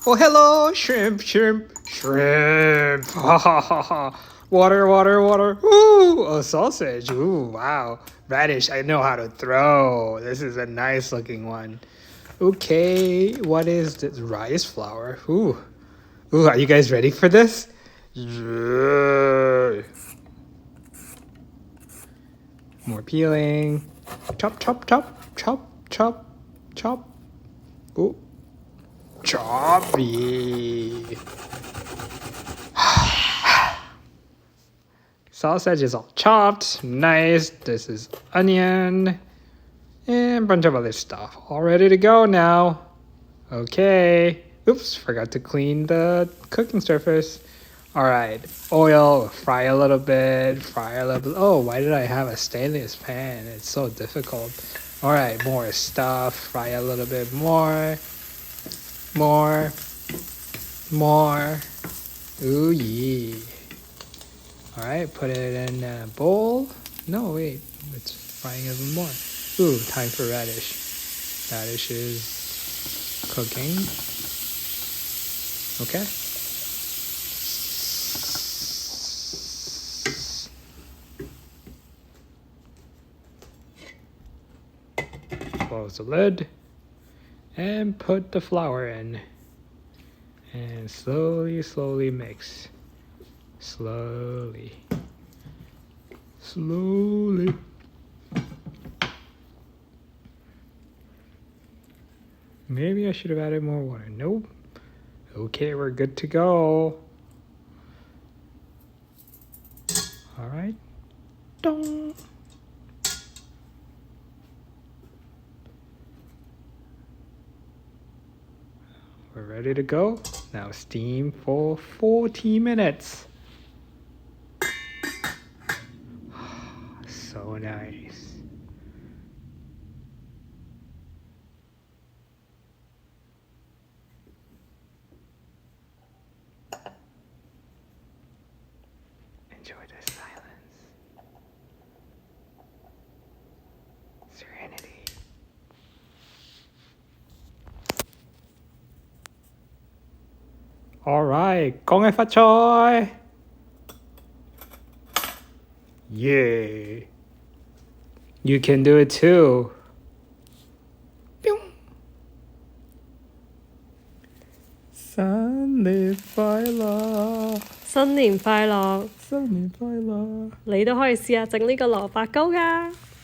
Oh, hello, shrimp, shrimp, shrimp. Ha ha ha ha. Water, water, water. Ooh, a sausage. Ooh, wow. Radish, I know how to throw. This is a nice looking one. Okay, what is this? Rice flour. Ooh. Ooh, are you guys ready for this? Yeah. More peeling. Chop, chop, chop, chop, chop, chop. Ooh. Choppy. Sausage is all chopped. Nice. This is onion. And a bunch of other stuff. All ready to go now. Okay. Oops, forgot to clean the cooking surface. Alright, oil, fry a little bit, Oh, why did I have a stainless pan? It's so difficult. Alright, more stuff, fry a little bit more. More. Ooh, yeah. Alright, put it in a bowl. No, wait, it's frying even more. Ooh, time for radish. Radish is cooking. Okay. Close the lid and put the flour in and slowly mix. Slowly. Maybe I should have added more water. Nope. Okay, we're good to go. All right. Dong. We're ready to go. Now steam for 40 minutes. So nice. Enjoy the silence. Serenity. Alright, 恭喜發財! Yeah. You can do it too. Pew. 新年快樂！新年快樂！新年快樂！你都可以試下整呢個蘿蔔糕㗎〜